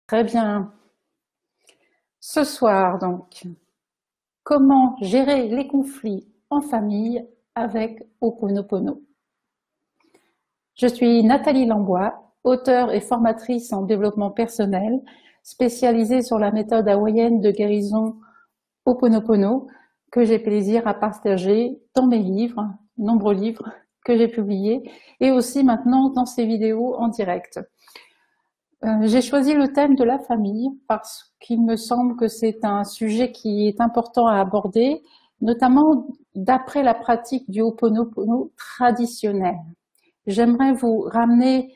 Très bien. Ce soir, donc, comment gérer les conflits en famille avec Ho'oponopono. Je suis Nathalie Lambois, auteure et formatrice en développement personnel, spécialisée sur la méthode hawaïenne de guérison Ho'oponopono, que j'ai plaisir à partager dans mes livres, nombreux livres que j'ai publiés, et aussi maintenant dans ces vidéos en direct. J'ai choisi le thème de la famille parce qu'il me semble que c'est un sujet qui est important à aborder, notamment d'après la pratique du Ho'oponopono traditionnel. J'aimerais vous ramener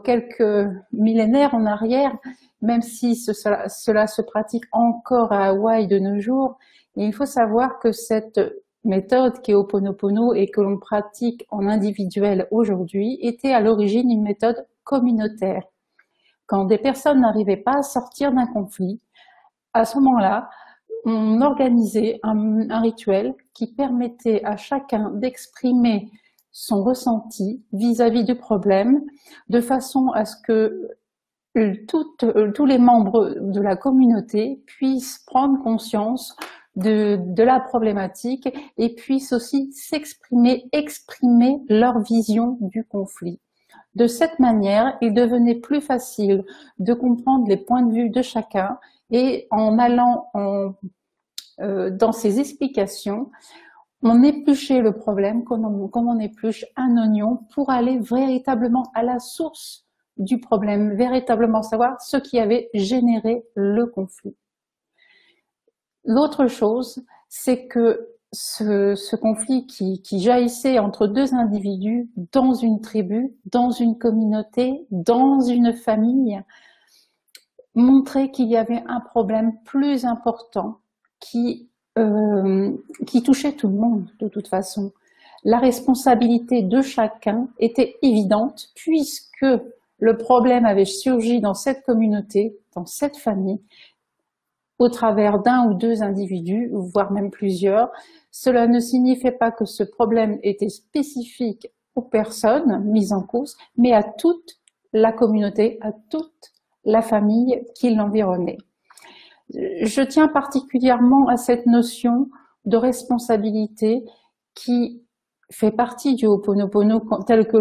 quelques millénaires en arrière, même si cela se pratique encore à Hawaï de nos jours. Et il faut savoir que cette méthode qui est Ho'oponopono et que l'on pratique en individuel aujourd'hui était à l'origine une méthode communautaire. Quand des personnes n'arrivaient pas à sortir d'un conflit, à ce moment-là, on organisait un rituel qui permettait à chacun d'exprimer son ressenti vis-à-vis du problème, de façon à ce que tous les membres de la communauté puissent prendre conscience de la problématique et puissent aussi exprimer leur vision du conflit. De cette manière, il devenait plus facile de comprendre les points de vue de chacun et en allant dans ces explications, on épluchait le problème comme on épluche un oignon pour aller véritablement à la source du problème, véritablement savoir ce qui avait généré le conflit. L'autre chose, c'est que ce conflit qui jaillissait entre deux individus dans une tribu, dans une communauté, dans une famille, montrait qu'il y avait un problème plus important qui touchait tout le monde de toute façon. La responsabilité de chacun était évidente puisque le problème avait surgi dans cette communauté, dans cette famille, au travers d'un ou deux individus, voire même plusieurs. Cela ne signifiait pas que ce problème était spécifique aux personnes mises en cause, mais à toute la communauté, à toute la famille qui l'environnait. Je tiens particulièrement à cette notion de responsabilité qui fait partie du Ho'oponopono tel que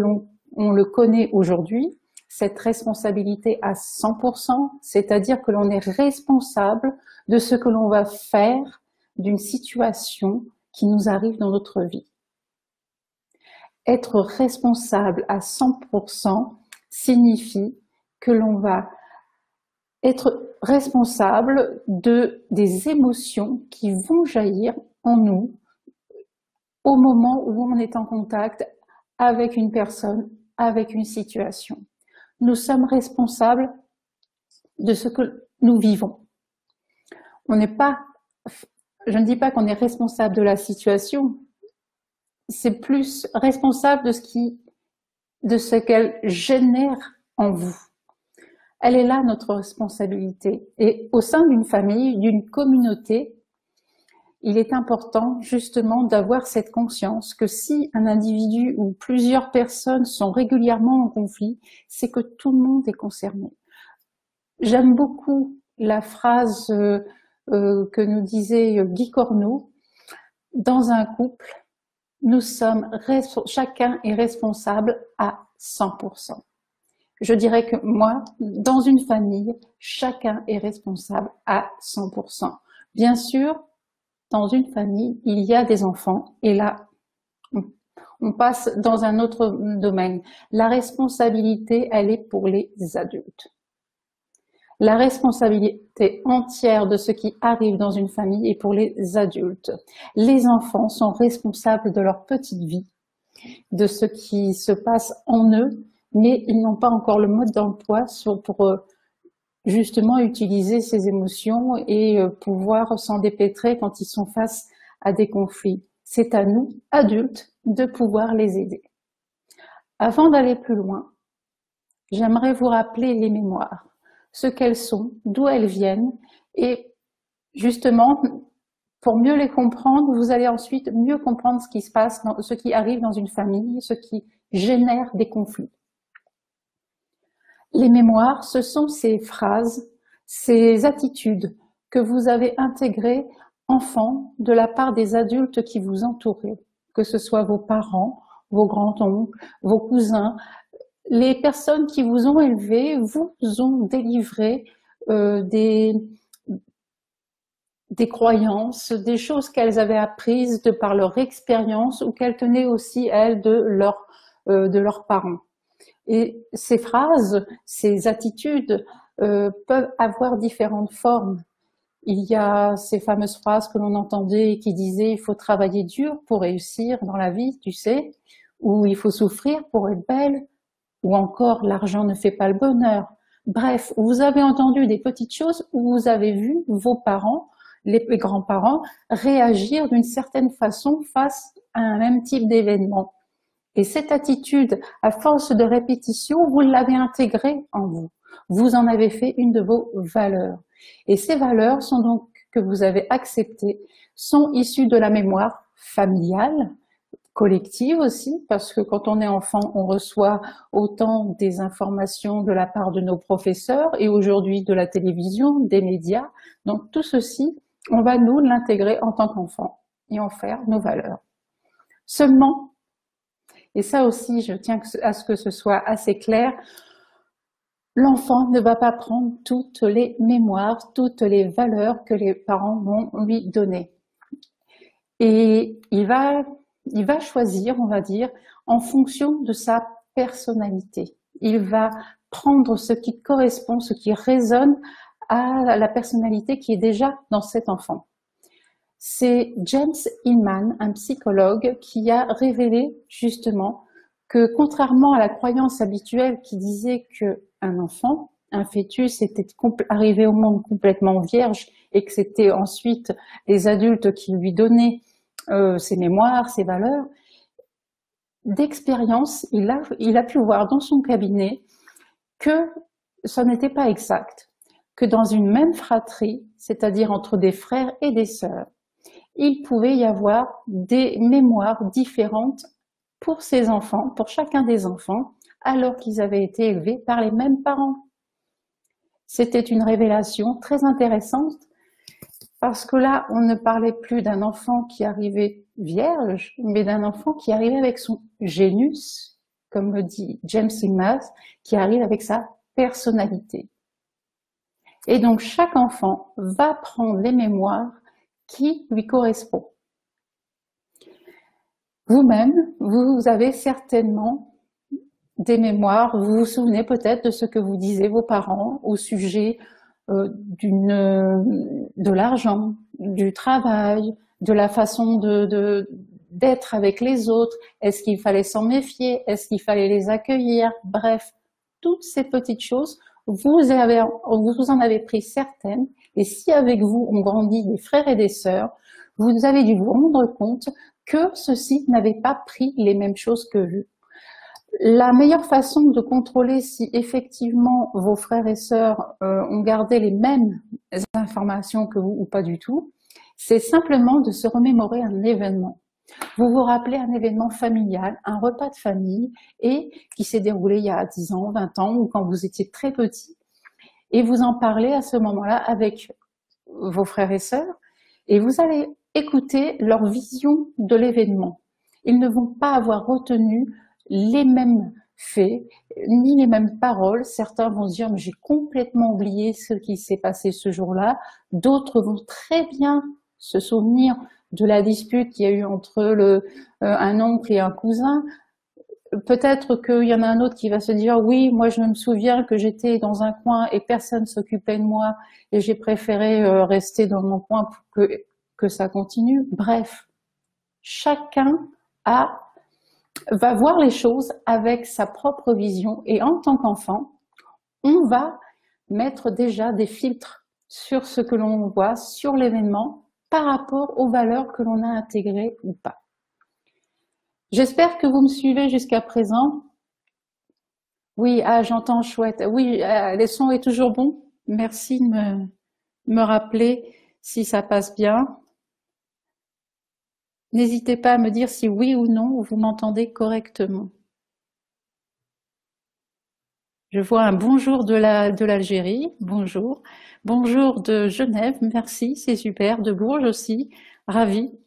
on le connaît aujourd'hui. Cette responsabilité à 100%, c'est-à-dire que l'on est responsable de ce que l'on va faire d'une situation qui nous arrive dans notre vie. Être responsable à 100% signifie que l'on va être responsable des émotions qui vont jaillir en nous au moment où on est en contact avec une personne, avec une situation. Nous sommes responsables de ce que nous vivons. Je ne dis pas qu'on est responsable de la situation, c'est plus responsable de ce qu'elle génère en vous. Elle est là notre responsabilité. Et au sein d'une famille, d'une communauté, il est important justement d'avoir cette conscience que si un individu ou plusieurs personnes sont régulièrement en conflit, c'est que tout le monde est concerné. J'aime beaucoup la phrase que nous disait Guy Corneau. Dans un couple, chacun est responsable à 100%. Je dirais que moi, dans une famille, chacun est responsable à 100%. Bien sûr, dans une famille, il y a des enfants, et là, on passe dans un autre domaine. La responsabilité, elle est pour les adultes. La responsabilité entière de ce qui arrive dans une famille est pour les adultes. Les enfants sont responsables de leur petite vie, de ce qui se passe en eux, mais ils n'ont pas encore le mode d'emploi pour justement utiliser ces émotions et pouvoir s'en dépêtrer quand ils sont face à des conflits. C'est à nous, adultes, de pouvoir les aider. Avant d'aller plus loin, j'aimerais vous rappeler les mémoires, ce qu'elles sont, d'où elles viennent, et justement, pour mieux les comprendre, vous allez ensuite mieux comprendre ce qui se passe, ce qui arrive dans une famille, ce qui génère des conflits. Les mémoires, ce sont ces phrases ces attitudes que vous avez intégrées enfant de la part des adultes qui vous entouraient, que ce soit vos parents, vos grands-oncles, vos cousins, les personnes qui vous ont élevé vous ont délivré des croyances, des choses qu'elles avaient apprises de par leur expérience ou qu'elles tenaient aussi, elles, de leurs parents. Et ces phrases, ces attitudes peuvent avoir différentes formes. Il y a ces fameuses phrases que l'on entendait qui disaient « il faut travailler dur pour réussir dans la vie, tu sais », ou « il faut souffrir pour être belle », ou encore « l'argent ne fait pas le bonheur ». Bref, vous avez entendu des petites choses où vous avez vu vos parents, les grands-parents, réagir d'une certaine façon face à un même type d'événement. Et cette attitude, à force de répétition, vous l'avez intégrée en vous. Vous en avez fait une de vos valeurs. Et ces valeurs sont donc, que vous avez acceptées, sont issues de la mémoire familiale, collective aussi, parce que quand on est enfant, on reçoit autant des informations de la part de nos professeurs et aujourd'hui de la télévision, des médias. Donc tout ceci, on va nous l'intégrer en tant qu'enfant et en faire nos valeurs. Seulement, et ça aussi je tiens à ce que ce soit assez clair, l'enfant ne va pas prendre toutes les mémoires, toutes les valeurs que les parents vont lui donner. Et il va choisir, on va dire, en fonction de sa personnalité. Il va prendre ce qui correspond, ce qui résonne à la personnalité qui est déjà dans cet enfant. C'est James Hillman, un psychologue, qui a révélé justement que contrairement à la croyance habituelle qui disait qu'un enfant, un fœtus, était arrivé au monde complètement vierge et que c'était ensuite les adultes qui lui donnaient ses mémoires, ses valeurs, d'expérience, il a pu voir dans son cabinet que ça n'était pas exact, que dans une même fratrie, c'est-à-dire entre des frères et des sœurs, il pouvait y avoir des mémoires différentes pour ces enfants, pour chacun des enfants, alors qu'ils avaient été élevés par les mêmes parents. C'était une révélation très intéressante parce que là, on ne parlait plus d'un enfant qui arrivait vierge, mais d'un enfant qui arrivait avec son génus, comme le dit James Hillman, qui arrive avec sa personnalité. Et donc, chaque enfant va prendre les mémoires qui lui correspondent. Vous-même, vous avez certainement des mémoires, vous vous souvenez peut-être de ce que vous disaient vos parents au sujet de l'argent, du travail, de la façon d'être avec les autres, est-ce qu'il fallait s'en méfier, est-ce qu'il fallait les accueillir, bref, toutes ces petites choses, vous en avez pris certaines, et si avec vous on grandit des frères et des sœurs, vous avez dû vous rendre compte que ceux-ci n'avaient pas pris les mêmes choses que vous. La meilleure façon de contrôler si effectivement vos frères et sœurs ont gardé les mêmes informations que vous ou pas du tout, c'est simplement de se remémorer un événement. Vous vous rappelez un événement familial, un repas de famille, et qui s'est déroulé il y a 10 ans, 20 ans, ou quand vous étiez très petit, et vous en parlez à ce moment-là avec vos frères et sœurs, et vous allez écouter leur vision de l'événement. Ils ne vont pas avoir retenu les mêmes faits, ni les mêmes paroles. Certains vont se dire « mais j'ai complètement oublié ce qui s'est passé ce jour-là ». D'autres vont très bien se souvenir de la dispute qu'il y a eu entre un oncle et un cousin. Peut-être qu'il y en a un autre qui va se dire « oui, moi je me souviens que j'étais dans un coin et personne ne s'occupait de moi et j'ai préféré rester dans mon coin pour que ça continue ». Bref, chacun va voir les choses avec sa propre vision et en tant qu'enfant, on va mettre déjà des filtres sur ce que l'on voit, sur l'événement, par rapport aux valeurs que l'on a intégrées ou pas. J'espère que vous me suivez jusqu'à présent. Oui, j'entends chouette. Oui, le son est toujours bon. Merci de me rappeler si ça passe bien. N'hésitez pas à me dire si oui ou non vous m'entendez correctement. Je vois un bonjour de l'Algérie, bonjour. Bonjour de Genève, merci, c'est super. De Bourges aussi, ravi.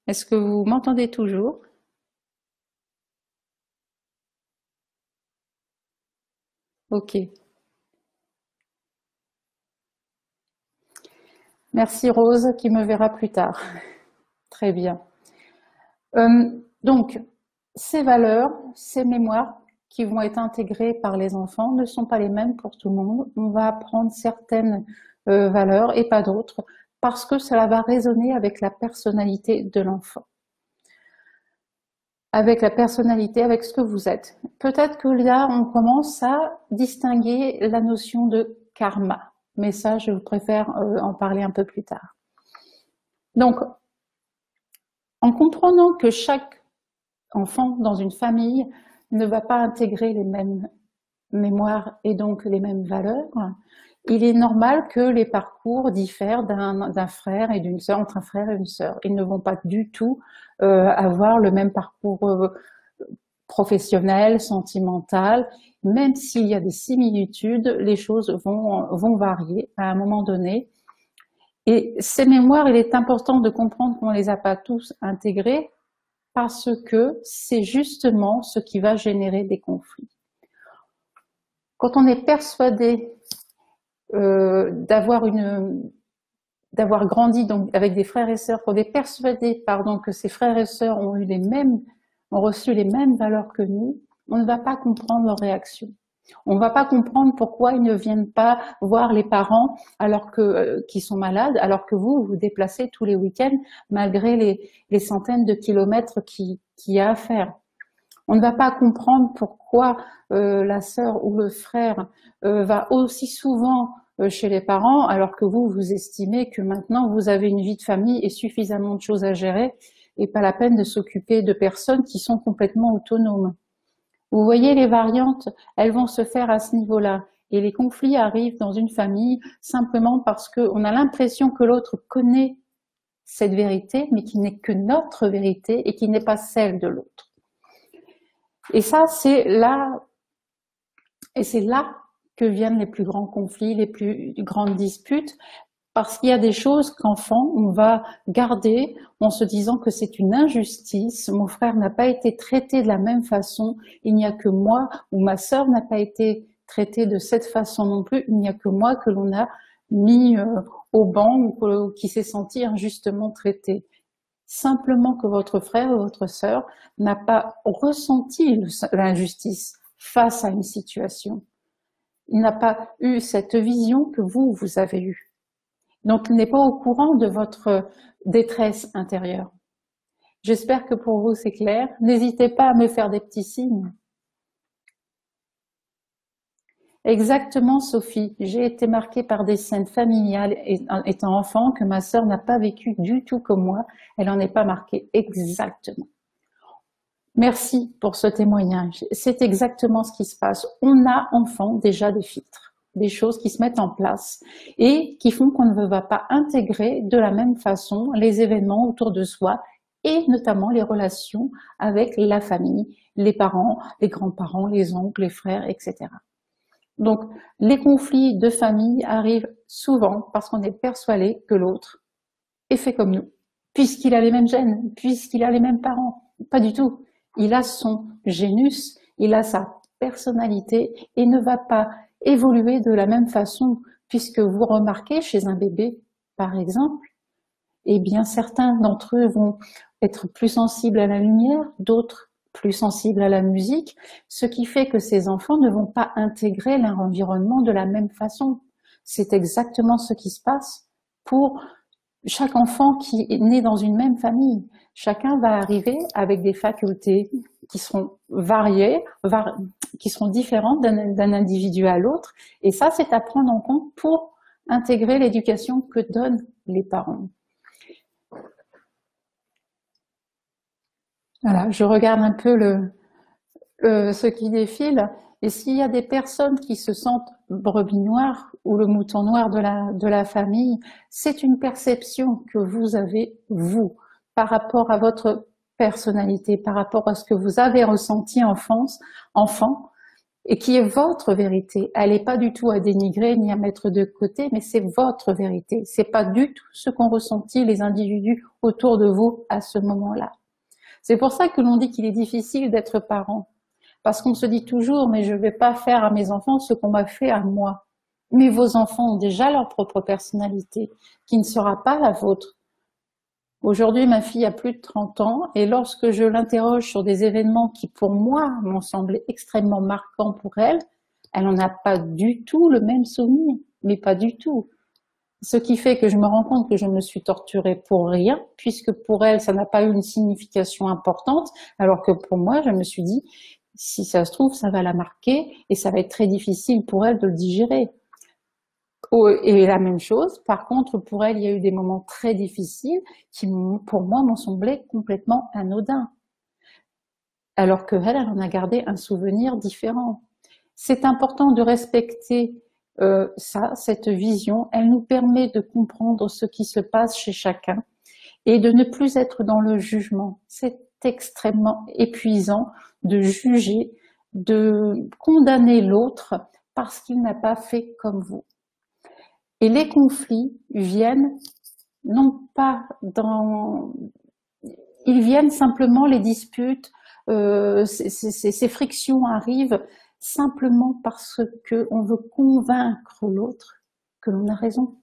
Est-ce que vous m'entendez toujours? Ok. Merci Rose qui me verra plus tard. Très bien. Donc, ces valeurs, ces mémoires qui vont être intégrées par les enfants ne sont pas les mêmes pour tout le monde. On va apprendre certaines valeurs et pas d'autres parce que cela va résonner avec la personnalité de l'enfant. Avec la personnalité, avec ce que vous êtes. Peut-être que là, on commence à distinguer la notion de karma. Mais ça, je préfère en parler un peu plus tard. Donc, en comprenant que chaque enfant dans une famille ne va pas intégrer les mêmes mémoires et donc les mêmes valeurs, il est normal que les parcours diffèrent d'un frère et d'une sœur, entre un frère et une sœur. Ils ne vont pas du tout avoir le même parcours professionnel, sentimental. Même s'il y a des similitudes, les choses vont varier à un moment donné. Et ces mémoires, il est important de comprendre qu'on ne les a pas tous intégrées parce que c'est justement ce qui va générer des conflits. Quand on est persuadé d'avoir grandi donc avec des frères et sœurs, qu'on est persuadé que ses frères et sœurs ont reçu les mêmes valeurs que nous, on ne va pas comprendre leurs réactions. On ne va pas comprendre pourquoi ils ne viennent pas voir les parents qui sont malades, alors que vous vous déplacez tous les week-ends malgré les centaines de kilomètres qu'il y a à faire. On ne va pas comprendre pourquoi la sœur ou le frère va aussi souvent chez les parents, alors que vous estimez que maintenant vous avez une vie de famille et suffisamment de choses à gérer et pas la peine de s'occuper de personnes qui sont complètement autonomes. Vous voyez les variantes, elles vont se faire à ce niveau-là. Et les conflits arrivent dans une famille simplement parce qu'on a l'impression que l'autre connaît cette vérité, mais qui n'est que notre vérité et qui n'est pas celle de l'autre. Et ça, c'est là que viennent les plus grands conflits, les plus grandes disputes, parce qu'il y a des choses qu'enfant, on va garder en se disant que c'est une injustice, mon frère n'a pas été traité de la même façon, il n'y a que moi, ou ma sœur n'a pas été traitée de cette façon non plus, il n'y a que moi que l'on a mis au banc ou qui s'est senti injustement traité. Simplement que votre frère ou votre sœur n'a pas ressenti l'injustice face à une situation. Il n'a pas eu cette vision que vous avez eue. Donc, il n'est pas au courant de votre détresse intérieure. J'espère que pour vous, c'est clair. N'hésitez pas à me faire des petits signes. Exactement, Sophie. J'ai été marquée par des scènes familiales étant enfant que ma sœur n'a pas vécu du tout comme moi. Elle n'en est pas marquée. Exactement. Merci pour ce témoignage. C'est exactement ce qui se passe. On a, enfant, déjà des filtres, des choses qui se mettent en place et qui font qu'on ne va pas intégrer de la même façon les événements autour de soi et notamment les relations avec la famille, les parents, les grands-parents, les oncles, les frères, etc. Donc, les conflits de famille arrivent souvent parce qu'on est persuadé que l'autre est fait comme nous, puisqu'il a les mêmes gènes, puisqu'il a les mêmes parents. Pas du tout. Il a son génus, il a sa personnalité et ne va pas évoluer de la même façon, puisque vous remarquez chez un bébé, par exemple, eh bien certains d'entre eux vont être plus sensibles à la lumière, d'autres plus sensibles à la musique, ce qui fait que ces enfants ne vont pas intégrer leur environnement de la même façon. C'est exactement ce qui se passe pour chaque enfant qui est né dans une même famille. Chacun va arriver avec des facultés qui seront variées, qui seront différentes d'un individu à l'autre. Et ça, c'est à prendre en compte pour intégrer l'éducation que donnent les parents. Voilà, je regarde un peu ce qui défile. Et s'il y a des personnes qui se sentent brebis noires ou le mouton noir de la famille, c'est une perception que vous avez, vous, par rapport à votre personnalité, par rapport à ce que vous avez ressenti enfant, et qui est votre vérité. Elle n'est pas du tout à dénigrer ni à mettre de côté, mais c'est votre vérité. C'est pas du tout ce qu'ont ressenti les individus autour de vous à ce moment-là. C'est pour ça que l'on dit qu'il est difficile d'être parent. Parce qu'on se dit toujours, mais je ne vais pas faire à mes enfants ce qu'on m'a fait à moi. Mais vos enfants ont déjà leur propre personnalité, qui ne sera pas la vôtre. Aujourd'hui, ma fille a plus de 30 ans, et lorsque je l'interroge sur des événements qui, pour moi, m'ont semblé extrêmement marquants pour elle, elle n'en a pas du tout le même souvenir, mais pas du tout. Ce qui fait que je me rends compte que je me suis torturée pour rien, puisque pour elle, ça n'a pas eu une signification importante, alors que pour moi, je me suis dit, si ça se trouve, ça va la marquer, et ça va être très difficile pour elle de le digérer. Et la même chose, par contre, pour elle, il y a eu des moments très difficiles qui, pour moi, m'ont semblé complètement anodins. Alors qu'elle, elle en a gardé un souvenir différent. C'est important de respecter cette vision. Elle nous permet de comprendre ce qui se passe chez chacun et de ne plus être dans le jugement. C'est extrêmement épuisant de juger, de condamner l'autre parce qu'il n'a pas fait comme vous. Et les conflits viennent non pas dans... Ils viennent simplement, les disputes, ces frictions arrivent simplement parce qu'on veut convaincre l'autre que l'on a raison.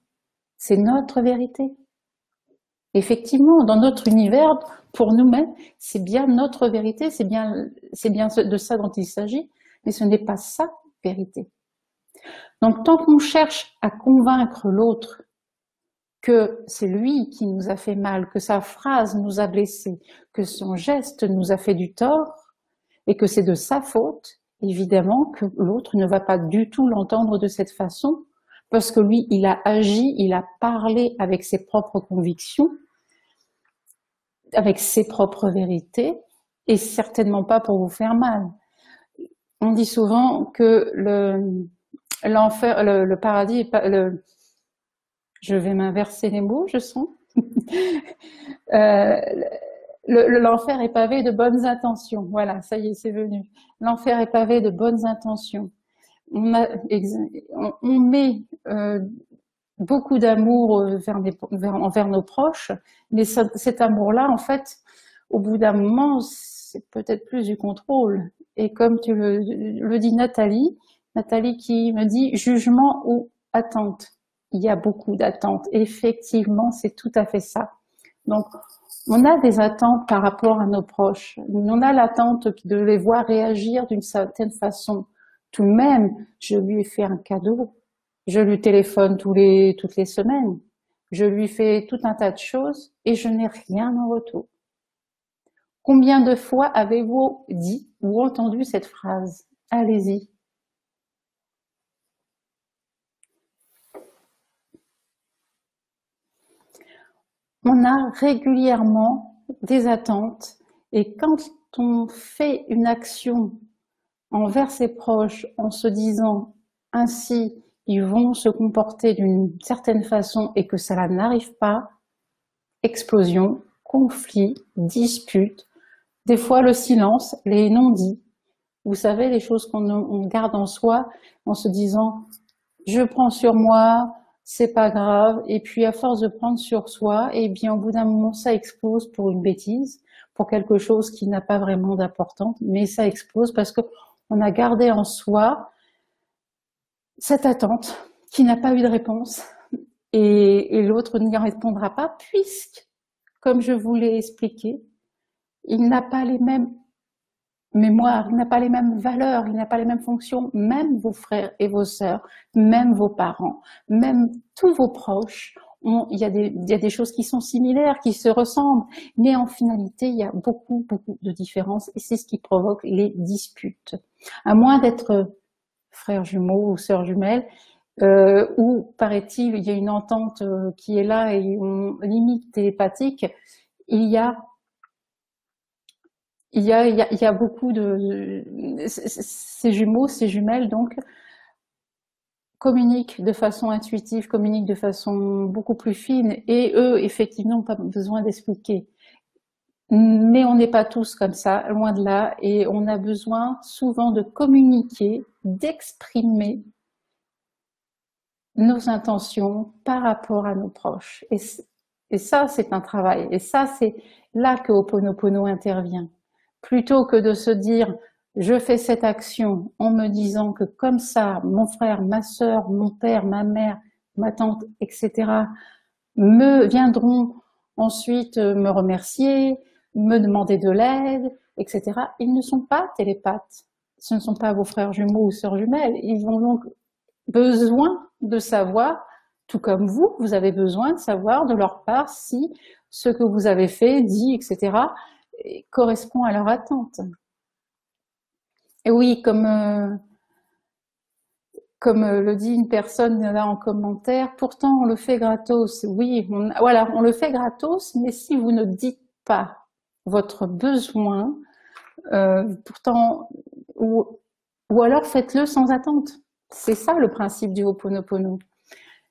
C'est notre vérité. Effectivement, dans notre univers, pour nous-mêmes, c'est bien notre vérité, c'est bien de ça dont il s'agit, mais ce n'est pas sa vérité. Donc, tant qu'on cherche à convaincre l'autre que c'est lui qui nous a fait mal, que sa phrase nous a blessés, que son geste nous a fait du tort, et que c'est de sa faute, évidemment que l'autre ne va pas du tout l'entendre de cette façon, parce que lui, il a agi, il a parlé avec ses propres convictions, avec ses propres vérités, et certainement pas pour vous faire mal. On dit souvent que l'enfer, le paradis est pas je vais m'inverser les mots, je sens. L'enfer est pavé de bonnes intentions. Voilà, ça y est, c'est venu. L'enfer est pavé de bonnes intentions. On met beaucoup d'amour envers nos proches, mais cet amour-là, en fait, au bout d'un moment, c'est peut-être plus du contrôle. Et comme tu le dis Nathalie qui me dit jugement ou attente. Il y a beaucoup d'attentes. Effectivement, c'est tout à fait ça. Donc, on a des attentes par rapport à nos proches. On a l'attente de les voir réagir d'une certaine façon. Tout de même, je lui ai fait un cadeau. Je lui téléphone toutes les semaines. Je lui fais tout un tas de choses et je n'ai rien en retour. Combien de fois avez-vous dit ou entendu cette phrase? Allez-y. On a régulièrement des attentes et quand on fait une action envers ses proches en se disant ainsi ils vont se comporter d'une certaine façon et que cela n'arrive pas, explosion, conflit, dispute, des fois le silence, les non-dits. Vous savez, les choses qu'on garde en soi en se disant je prends sur moi, c'est pas grave, et puis à force de prendre sur soi, et bien au bout d'un moment ça explose pour une bêtise, pour quelque chose qui n'a pas vraiment d'importance, mais ça explose parce qu'on a gardé en soi cette attente qui n'a pas eu de réponse, et l'autre n'y répondra pas, puisque, comme je vous l'ai expliqué, il n'a pas les mêmes mémoires, il n'a pas les mêmes valeurs, il n'a pas les mêmes fonctions, même vos frères et vos sœurs, même vos parents, même tous vos proches, il y a des choses qui sont similaires, qui se ressemblent, mais en finalité, il y a beaucoup de différences et c'est ce qui provoque les disputes. À moins d'être frères jumeaux ou sœurs jumelles, où, paraît-il, il y a une entente qui est là et une limite télépathique, il y a beaucoup de... Ces jumeaux, ces jumelles, donc, communiquent de façon intuitive, communiquent de façon beaucoup plus fine, et eux, effectivement, n'ont pas besoin d'expliquer. Mais on n'est pas tous comme ça, loin de là, et on a besoin souvent de communiquer, d'exprimer nos intentions par rapport à nos proches. Et ça, c'est un travail. Et ça, c'est là que Ho'oponopono intervient. Plutôt que de se dire, je fais cette action en me disant que comme ça, mon frère, ma sœur, mon père, ma mère, ma tante, etc., me viendront ensuite me remercier, me demander de l'aide, etc. Ils ne sont pas télépathes. Ce ne sont pas vos frères jumeaux ou sœurs jumelles. Ils ont donc besoin de savoir, tout comme vous, vous avez besoin de savoir de leur part si ce que vous avez fait, dit, etc., correspond à leur attente. Et oui, comme le dit une personne là en commentaire, pourtant on le fait gratos. Oui, voilà, on le fait gratos, mais si vous ne dites pas votre besoin, pourtant, ou alors faites-le sans attente. C'est ça le principe du Ho'oponopono.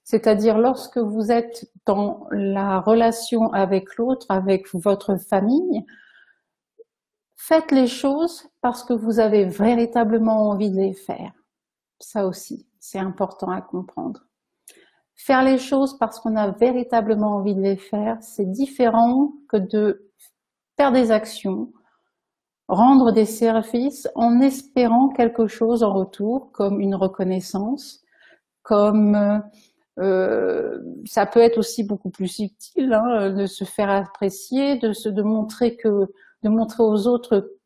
C'est-à-dire lorsque vous êtes dans la relation avec l'autre, avec votre famille, faites les choses parce que vous avez véritablement envie de les faire. Ça aussi, c'est important à comprendre. Faire les choses parce qu'on a véritablement envie de les faire, c'est différent que de faire des actions, rendre des services en espérant quelque chose en retour, comme une reconnaissance, comme ça peut être aussi beaucoup plus subtil, hein, de se faire apprécier, de montrer aux autres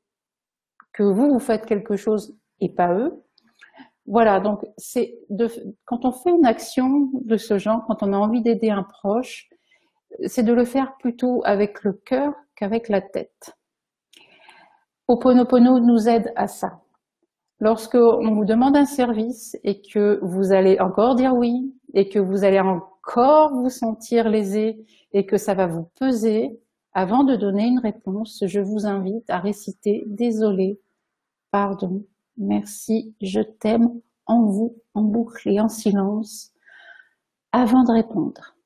que vous faites quelque chose et pas eux. Voilà, donc quand on fait une action de ce genre, quand on a envie d'aider un proche, c'est de le faire plutôt avec le cœur qu'avec la tête. Ho'oponopono nous aide à ça. Lorsque on vous demande un service et que vous allez encore dire oui, et que vous allez encore vous sentir lésé, et que ça va vous peser, avant de donner une réponse, je vous invite à réciter « Désolé, pardon, merci, je t'aime » en vous, en boucle et en silence, avant de répondre.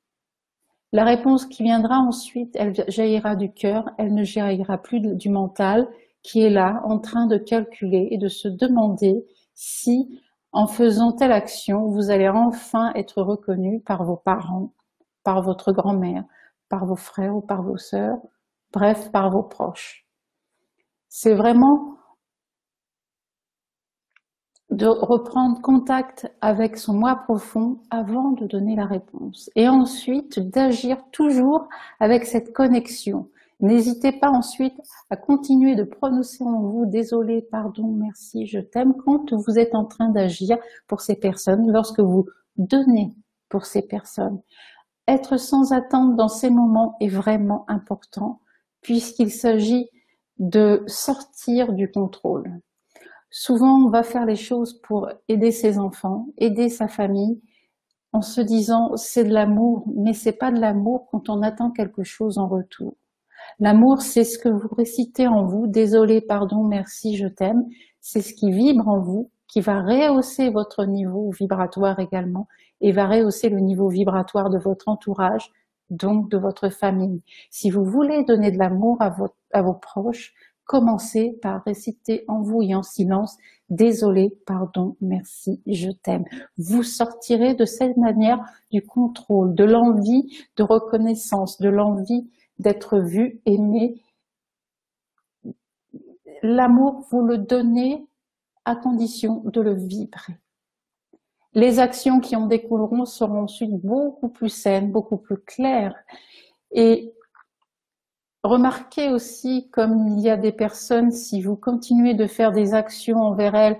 La réponse qui viendra ensuite, elle jaillira du cœur, elle ne jaillira plus du mental, qui est là, en train de calculer et de se demander si, en faisant telle action, vous allez enfin être reconnu par vos parents, par votre grand-mère, par vos frères ou par vos sœurs, bref, par vos proches. C'est vraiment de reprendre contact avec son moi profond avant de donner la réponse. Et ensuite, d'agir toujours avec cette connexion. N'hésitez pas ensuite à continuer de prononcer en vous « désolé, pardon, merci, je t'aime » quand vous êtes en train d'agir pour ces personnes, lorsque vous donnez pour ces personnes. Être sans attente dans ces moments est vraiment important, puisqu'il s'agit de sortir du contrôle. Souvent, on va faire les choses pour aider ses enfants, aider sa famille, en se disant c'est de l'amour, mais c'est pas de l'amour quand on attend quelque chose en retour. L'amour, c'est ce que vous récitez en vous, désolé, pardon, merci, je t'aime, c'est ce qui vibre en vous, qui va rehausser votre niveau vibratoire également, et va rehausser le niveau vibratoire de votre entourage, donc de votre famille. Si vous voulez donner de l'amour à vos proches, commencez par réciter en vous et en silence « Désolé, pardon, merci, je t'aime ». Vous sortirez de cette manière du contrôle, de l'envie de reconnaissance, de l'envie d'être vu, aimé. L'amour, vous le donnez à condition de le vibrer. Les actions qui en découleront seront ensuite beaucoup plus saines, beaucoup plus claires. Et remarquez aussi, comme il y a des personnes, si vous continuez de faire des actions envers elles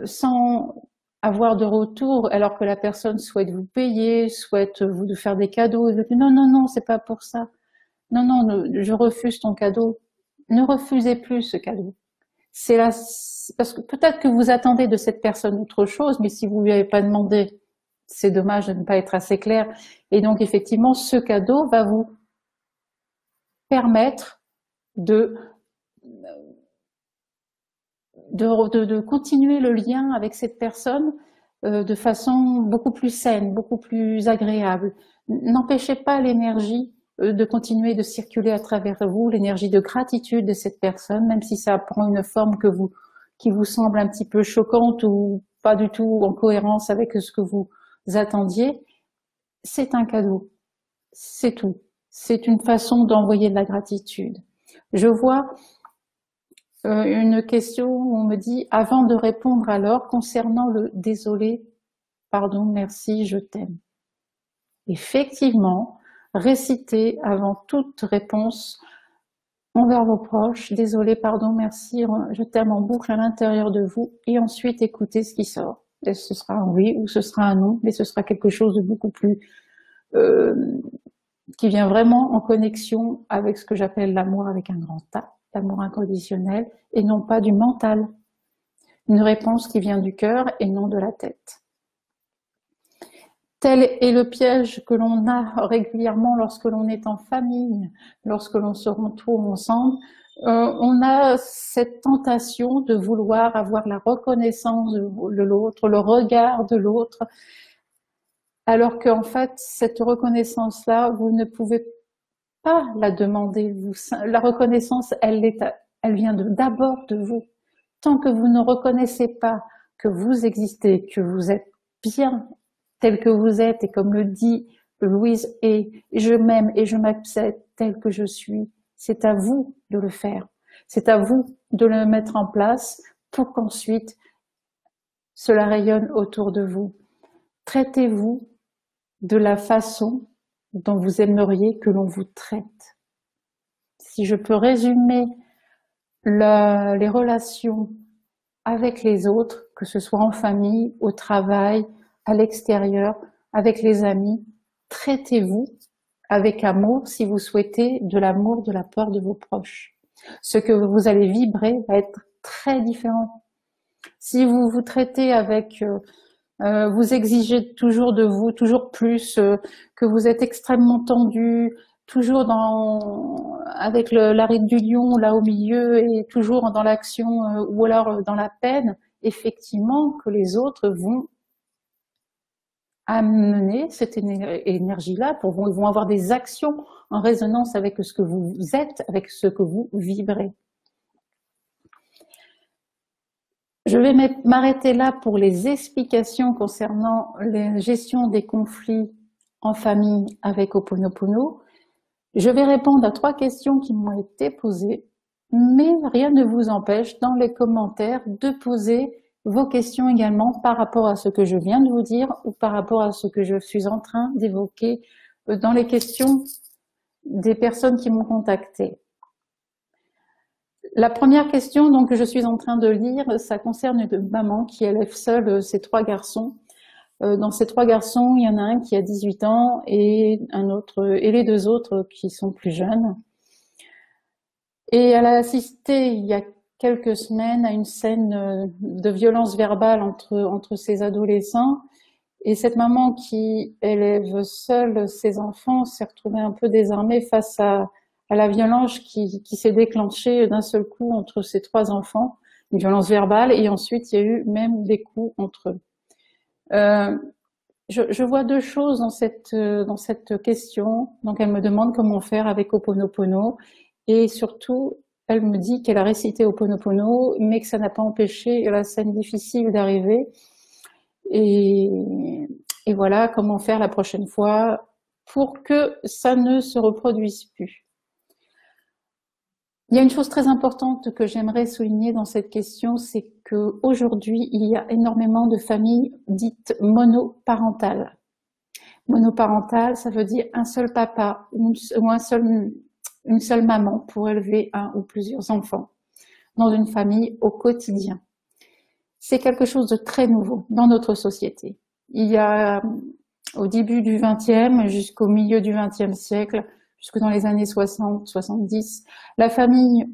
sans avoir de retour, alors que la personne souhaite vous payer, souhaite vous faire des cadeaux, et vous dites non, non, non, c'est pas pour ça. Non, non, je refuse ton cadeau. Ne refusez plus ce cadeau. C'est là, parce que peut-être que vous attendez de cette personne autre chose, mais si vous lui avez pas demandé, c'est dommage de ne pas être assez clair. Et donc effectivement, ce cadeau va vous permettre de continuer le lien avec cette personne de façon beaucoup plus saine, beaucoup plus agréable. N'empêchez pas l'énergie de continuer de circuler à travers vous l'énergie de gratitude de cette personne, même si ça prend une forme qui vous semble un petit peu choquante ou pas du tout en cohérence avec ce que vous attendiez. C'est un cadeau, c'est tout. C'est une façon d'envoyer de la gratitude. Je vois une question où on me dit, avant de répondre alors, concernant le « désolé, pardon, merci, je t'aime ». Effectivement, récitez avant toute réponse envers vos proches, désolé, pardon, merci, je t'aime en boucle à l'intérieur de vous, et ensuite écoutez ce qui sort. Et ce sera un oui ou ce sera un non, mais ce sera quelque chose de beaucoup plus qui vient vraiment en connexion avec ce que j'appelle l'amour avec un grand A, l'amour inconditionnel, et non pas du mental. Une réponse qui vient du cœur et non de la tête. Tel est le piège que l'on a régulièrement lorsque l'on est en famille, lorsque l'on se retrouve ensemble. On a cette tentation de vouloir avoir la reconnaissance de l'autre, le regard de l'autre, alors qu'en fait, cette reconnaissance-là, vous ne pouvez pas la demander. La reconnaissance, elle vient d'abord de vous. Tant que vous ne reconnaissez pas que vous existez, que vous êtes bien tel que vous êtes, et comme le dit Louise, et je m'aime et je m'accepte tel que je suis, c'est à vous de le faire. C'est à vous de le mettre en place pour qu'ensuite cela rayonne autour de vous. Traitez-vous de la façon dont vous aimeriez que l'on vous traite. Si je peux résumer les relations avec les autres, que ce soit en famille, au travail, à l'extérieur, avec les amis, traitez-vous avec amour si vous souhaitez de l'amour de la part de vos proches. Ce que vous allez vibrer va être très différent. Si vous vous traitez avec, vous exigez toujours de vous, toujours plus, que vous êtes extrêmement tendu, toujours avec l'arête du lion là au milieu et toujours dans l'action ou alors dans la peine, effectivement que les autres vont amener cette énergie-là, ils vont avoir des actions en résonance avec ce que vous êtes, avec ce que vous vibrez. Je vais m'arrêter là pour les explications concernant la gestion des conflits en famille avec Ho'oponopono. Je vais répondre à 3 questions qui m'ont été posées, mais rien ne vous empêche dans les commentaires de poser vos questions également par rapport à ce que je viens de vous dire ou par rapport à ce que je suis en train d'évoquer dans les questions des personnes qui m'ont contacté. La première question donc, que je suis en train de lire, ça concerne une maman qui élève seule ses 3 garçons. Dans ces 3 garçons, il y en a un qui a 18 ans et les 2 autres qui sont plus jeunes. Et elle a assisté il y a quelques semaines à une scène de violence verbale entre ces adolescents. Et cette maman qui élève seule ses enfants s'est retrouvée un peu désarmée face à la violence qui s'est déclenchée d'un seul coup entre ces 3 enfants, une violence verbale, et ensuite il y a eu même des coups entre eux. Je vois 2 choses dans cette question. Donc elle me demande comment faire avec Ho'oponopono, et surtout elle me dit qu'elle a récité Ho'oponopono, mais que ça n'a pas empêché la scène difficile d'arriver. Et voilà comment faire la prochaine fois pour que ça ne se reproduise plus. Il y a une chose très importante que j'aimerais souligner dans cette question, c'est qu'aujourd'hui, il y a énormément de familles dites monoparentales. Monoparentale, ça veut dire un seul papa ou une seule maman pour élever un ou plusieurs enfants dans une famille au quotidien. C'est quelque chose de très nouveau dans notre société. Il y a, au début du XXe jusqu'au milieu du XXe siècle, jusque dans les années 60, 70, la famille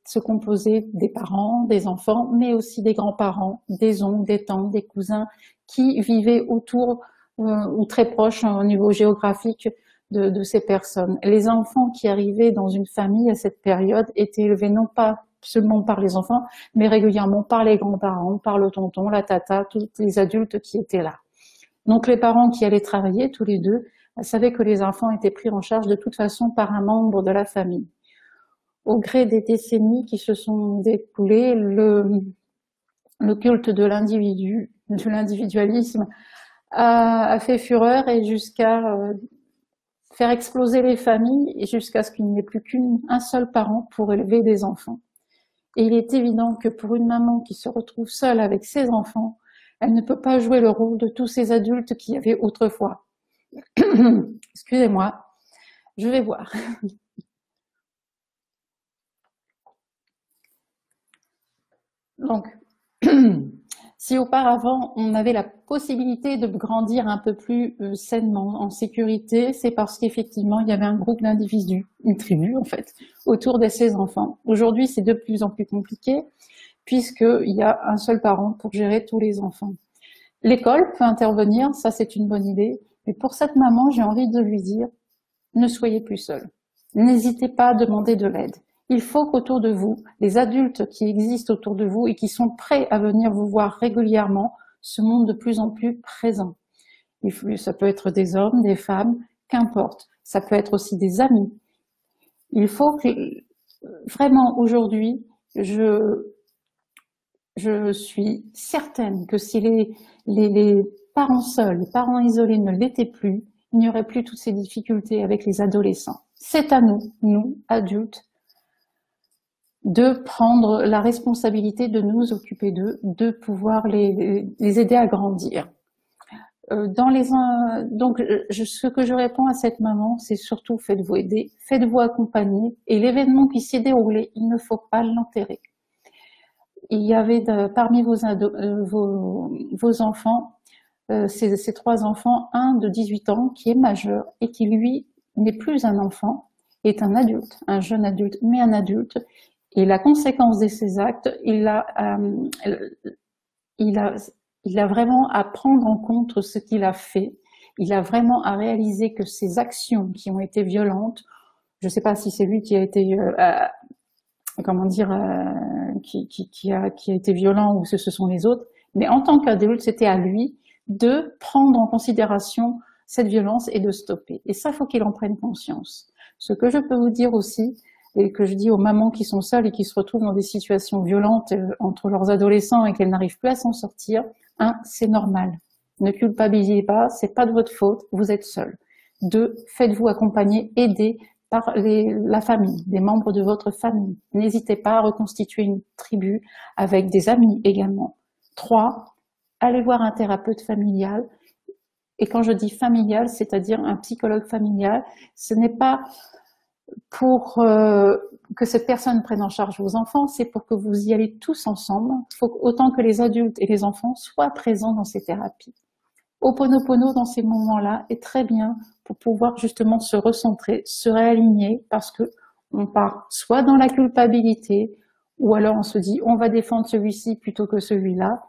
se composait des parents, des enfants, mais aussi des grands-parents, des oncles, des tantes, des cousins, qui vivaient autour ou très proches au niveau géographique de ces personnes. Les enfants qui arrivaient dans une famille à cette période étaient élevés non pas seulement par les enfants, mais régulièrement par les grands-parents, par le tonton, la tata, tous les adultes qui étaient là. Donc les parents qui allaient travailler tous les deux Elle savait que les enfants étaient pris en charge de toute façon par un membre de la famille. Au gré des décennies qui se sont écoulées, le culte de l'individu, de l'individualisme a fait fureur et jusqu'à faire exploser les familles et jusqu'à ce qu'il n'y ait plus qu'un seul parent pour élever des enfants. Et il est évident que pour une maman qui se retrouve seule avec ses enfants, elle ne peut pas jouer le rôle de tous ces adultes qu'il y avait autrefois. Excusez-moi, je vais boire. Donc, si auparavant on avait la possibilité de grandir un peu plus sainement, en sécurité, c'est parce qu'effectivement il y avait un groupe d'individus, une tribu en fait, autour de ces enfants. Aujourd'hui c'est de plus en plus compliqué puisqu'il y a un seul parent pour gérer tous les enfants. L'école peut intervenir, ça c'est une bonne idée, mais pour cette maman j'ai envie de lui dire, ne soyez plus seule. N'hésitez pas à demander de l'aide. Il faut qu'autour de vous, les adultes qui existent autour de vous et qui sont prêts à venir vous voir régulièrement, se montrent de plus en plus présents. Ça peut être des hommes, des femmes, qu'importe. Ça peut être aussi des amis. Il faut que, vraiment aujourd'hui, je suis certaine que si les parents seuls, les parents isolés ne l'étaient plus, il n'y aurait plus toutes ces difficultés avec les adolescents. C'est à nous, nous, adultes, de prendre la responsabilité de nous occuper d'eux, de pouvoir les aider à grandir. Donc, ce que je réponds à cette maman, c'est surtout faites-vous aider, faites-vous accompagner, et l'événement qui s'est déroulé, il ne faut pas l'enterrer. Il y avait parmi vos enfants, ces 3 enfants, un de 18 ans qui est majeur et qui lui n'est plus un enfant, est un adulte, un jeune adulte, mais un adulte. Et la conséquence de ses actes, il a vraiment à prendre en compte ce qu'il a fait. Il a vraiment à réaliser que ces actions qui ont été violentes, je ne sais pas si c'est lui qui a été, comment dire, qui a été violent ou ce sont les autres, mais en tant qu'adulte, c'était à lui de prendre en considération cette violence et de stopper. Et ça, il faut qu'il en prenne conscience. Ce que je peux vous dire aussi, et que je dis aux mamans qui sont seules et qui se retrouvent dans des situations violentes entre leurs adolescents et qu'elles n'arrivent plus à s'en sortir, c'est normal. Ne culpabilisez pas, c'est pas de votre faute, vous êtes seul. 2, faites-vous accompagner, aider par la famille, des membres de votre famille. N'hésitez pas à reconstituer une tribu avec des amis également. 3, allez voir un thérapeute familial. Et quand je dis familial, c'est-à-dire un psychologue familial, ce n'est pas pour que cette personne prenne en charge vos enfants, c'est pour que vous y allez tous ensemble. Il faut autant que les adultes et les enfants soient présents dans ces thérapies. Ho'oponopono dans ces moments-là est très bien pour pouvoir justement se recentrer, se réaligner, parce que on part soit dans la culpabilité, ou alors on se dit on va défendre celui-ci plutôt que celui-là.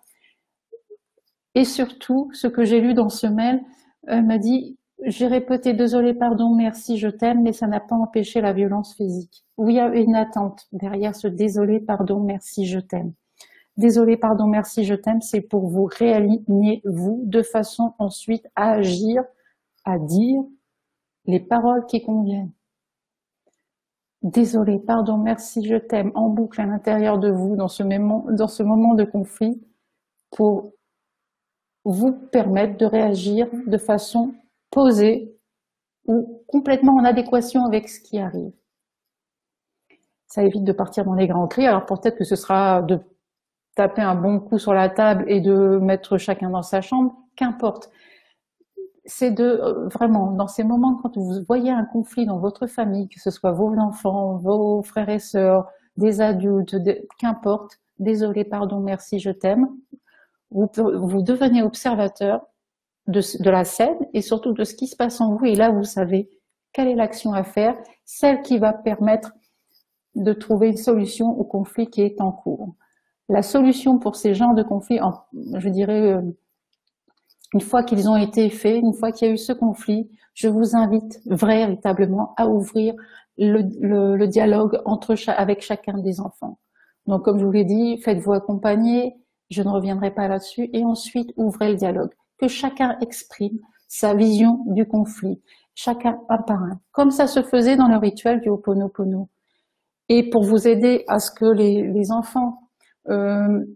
Et surtout, ce que j'ai lu dans ce mail m'a dit j'ai répété désolé, pardon, merci, je t'aime, mais ça n'a pas empêché la violence physique. Oui, il y a une attente derrière ce désolé, pardon, merci, je t'aime. Désolé, pardon, merci, je t'aime, c'est pour vous réaligner, vous, de façon ensuite à agir, à dire les paroles qui conviennent. Désolé, pardon, merci, je t'aime, en boucle à l'intérieur de vous, dans ce moment de conflit, pour vous permettre de réagir de façon posée ou complètement en adéquation avec ce qui arrive. Ça évite de partir dans les grands cris, alors peut-être que ce sera de taper un bon coup sur la table et de mettre chacun dans sa chambre, qu'importe. C'est de vraiment, dans ces moments, quand vous voyez un conflit dans votre famille, que ce soit vos enfants, vos frères et sœurs, des adultes, qu'importe, désolé, pardon, merci, je t'aime, vous devenez observateur de la scène et surtout de ce qui se passe en vous, et là vous savez quelle est l'action à faire, celle qui va permettre de trouver une solution au conflit qui est en cours. La solution pour ces genres de conflits, je dirais, une fois qu'ils ont été faits, une fois qu'il y a eu ce conflit, je vous invite véritablement à ouvrir le dialogue avec chacun des enfants. Donc comme je vous l'ai dit, faites-vous accompagner, je ne reviendrai pas là-dessus, et ensuite ouvrez le dialogue. Que chacun exprime sa vision du conflit. chacun un par un, comme ça se faisait dans le rituel du Ho'oponopono. Et pour vous aider à ce que les enfants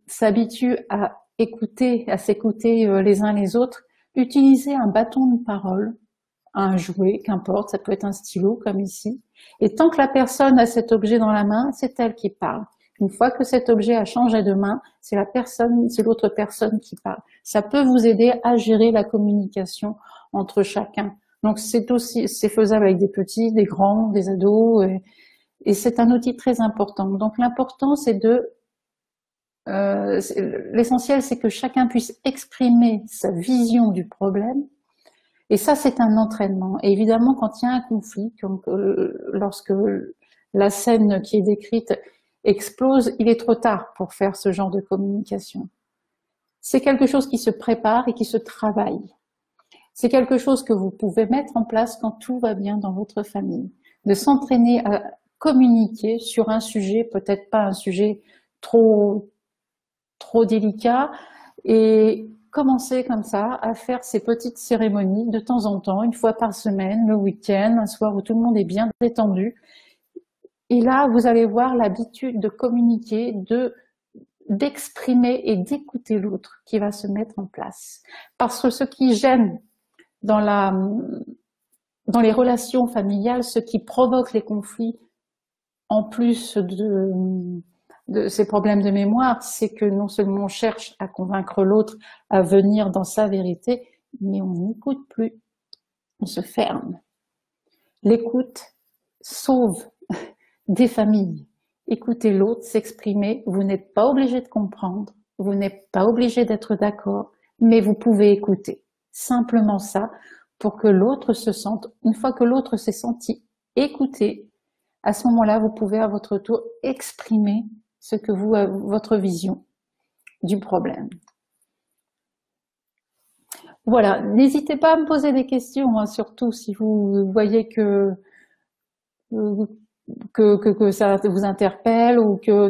s'habituent à écouter, à s'écouter les uns les autres, utilisez un bâton de parole, un jouet, qu'importe, ça peut être un stylo comme ici. Et tant que la personne a cet objet dans la main, c'est elle qui parle. Une fois que cet objet a changé de main, c'est l'autre personne qui parle. Ça peut vous aider à gérer la communication entre chacun. Donc c'est faisable avec des petits, des grands, des ados, et c'est un outil très important. Donc l'important c'est l'essentiel c'est que chacun puisse exprimer sa vision du problème. Et ça, c'est un entraînement. Et évidemment, quand il y a un conflit, lorsque la scène qui est décrite explose, il est trop tard pour faire ce genre de communication. C'est quelque chose qui se prépare et qui se travaille. C'est quelque chose que vous pouvez mettre en place quand tout va bien dans votre famille. De s'entraîner à communiquer sur un sujet, peut-être pas un sujet trop délicat, et commencer comme ça à faire ces petites cérémonies de temps en temps, une fois par semaine, le week-end, un soir où tout le monde est bien détendu. Et là, vous allez voir l'habitude de communiquer, d'exprimer et d'écouter l'autre qui va se mettre en place. Parce que ce qui gêne dans les relations familiales, ce qui provoque les conflits, en plus de ces problèmes de mémoire, c'est que non seulement on cherche à convaincre l'autre à venir dans sa vérité, mais on n'écoute plus, on se ferme. L'écoute sauve des familles. Écoutez l'autre s'exprimer, vous n'êtes pas obligé de comprendre, vous n'êtes pas obligé d'être d'accord, mais vous pouvez écouter. Simplement ça, pour que l'autre se sente, une fois que l'autre s'est senti écouté, à ce moment-là, vous pouvez à votre tour exprimer votre vision du problème. Voilà, n'hésitez pas à me poser des questions, hein, surtout si vous voyez que ça vous interpelle, ou que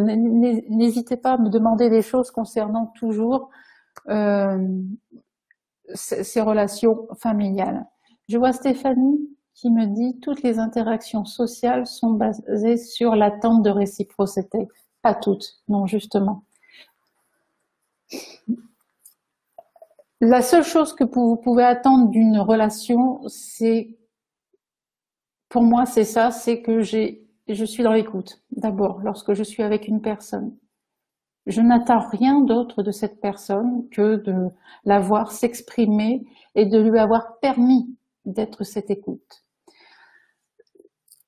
n'hésitez pas à me demander des choses concernant toujours ces relations familiales. Je vois Stéphanie qui me dit « Toutes les interactions sociales sont basées sur l'attente de réciprocité ». Pas toutes, non, justement. La seule chose que vous pouvez attendre d'une relation, c'est, pour moi, c'est ça, c'est que je suis dans l'écoute. D'abord, lorsque je suis avec une personne, je n'attends rien d'autre de cette personne que de la voir s'exprimer et de lui avoir permis d'être cette écoute.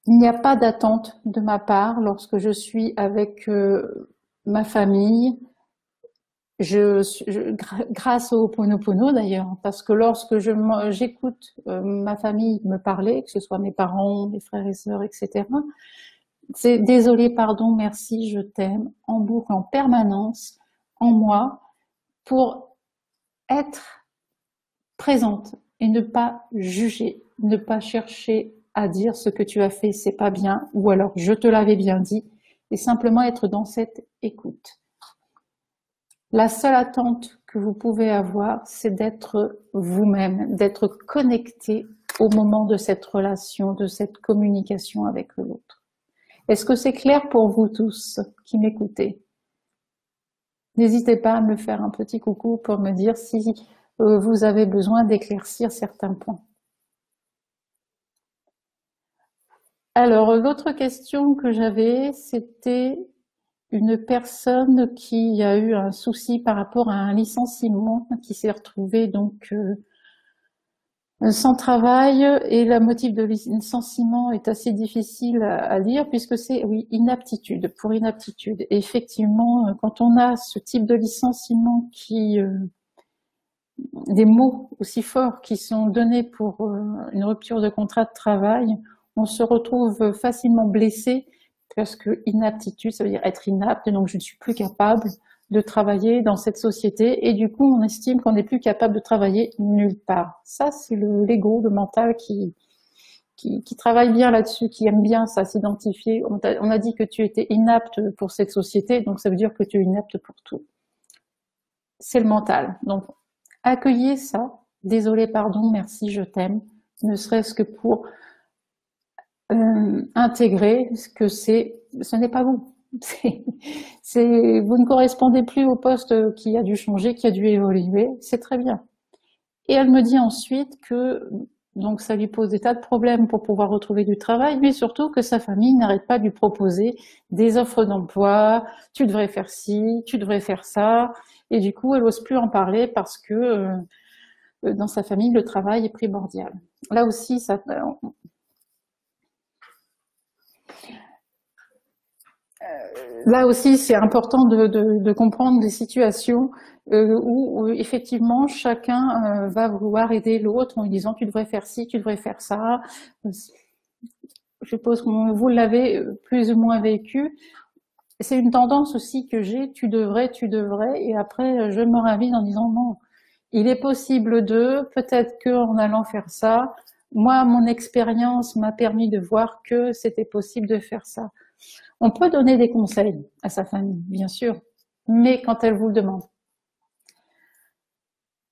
Il n'y a pas d'attente de ma part lorsque je suis avec ma famille, grâce au Ho'oponopono d'ailleurs, parce que lorsque j'écoute ma famille me parler, que ce soit mes parents, mes frères et sœurs, etc., c'est désolé, pardon, merci, je t'aime, en boucle, en permanence, en moi, pour être présente et ne pas juger, ne pas chercher à dire ce que tu as fait, c'est pas bien, ou alors je te l'avais bien dit, et simplement être dans cette écoute. La seule attente que vous pouvez avoir, c'est d'être vous-même, d'être connecté au moment de cette relation, de cette communication avec l'autre. Est-ce que c'est clair pour vous tous qui m'écoutez? N'hésitez pas à me faire un petit coucou pour me dire si vous avez besoin d'éclaircir certains points. Alors, l'autre question que j'avais, c'était une personne qui a eu un souci par rapport à un licenciement, qui s'est retrouvée donc sans travail, et le motif de licenciement est assez difficile à dire puisque c'est, oui, inaptitude, pour inaptitude. Et effectivement, quand on a ce type de licenciement des mots aussi forts qui sont donnés pour une rupture de contrat de travail, on se retrouve facilement blessé, parce que inaptitude, ça veut dire être inapte, donc je ne suis plus capable de travailler dans cette société, et du coup on estime qu'on n'est plus capable de travailler nulle part. Ça, c'est l'ego, le mental qui travaille bien là-dessus, qui aime bien ça, s'identifier. On a dit que tu étais inapte pour cette société, donc ça veut dire que tu es inapte pour tout. C'est le mental. Donc accueillez ça, désolé, pardon, merci, je t'aime, ne serait-ce que pour intégrer que ce n'est pas vous. Vous ne correspondez plus au poste qui a dû changer, qui a dû évoluer, c'est très bien. Et elle me dit ensuite que donc ça lui pose des tas de problèmes pour pouvoir retrouver du travail, mais surtout que sa famille n'arrête pas de lui proposer des offres d'emploi, tu devrais faire ci, tu devrais faire ça, et du coup elle n'ose plus en parler parce que dans sa famille le travail est primordial. Là aussi, c'est important de comprendre des situations où effectivement chacun va vouloir aider l'autre en lui disant tu devrais faire ci, tu devrais faire ça. Je suppose que vous l'avez plus ou moins vécu. C'est une tendance aussi que j'ai, tu devrais, et après je me ravise en disant non, il est possible peut-être qu'en allant faire ça, moi mon expérience m'a permis de voir que c'était possible de faire ça. On peut donner des conseils à sa famille, bien sûr, mais quand elle vous le demande.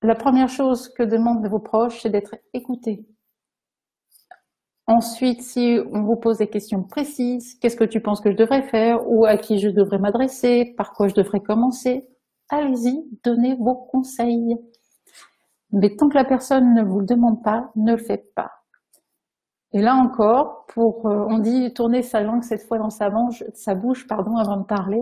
La première chose que demandent vos proches, c'est d'être écouté. Ensuite, si on vous pose des questions précises, qu'est-ce que tu penses que je devrais faire, ou à qui je devrais m'adresser, par quoi je devrais commencer, allez-y, donnez vos conseils. Mais tant que la personne ne vous le demande pas, ne le faites pas. Et là encore, on dit tourner sa langue cette fois dans sa bouche, avant de parler,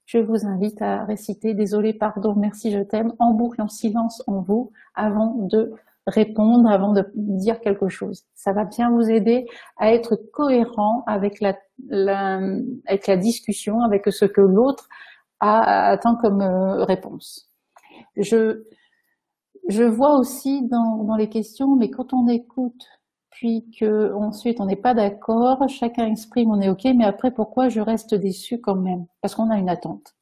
je vous invite à réciter « Désolé, pardon, merci, je t'aime » en boucle, en silence en vous, avant de répondre, avant de dire quelque chose. Ça va bien vous aider à être cohérent avec avec la discussion, avec ce que l'autre attend comme réponse. Je vois aussi dans les questions, mais quand on écoute, puis qu'ensuite on n'est pas d'accord, chacun exprime, on est ok, mais après pourquoi je reste déçu quand même? Parce qu'on a une attente.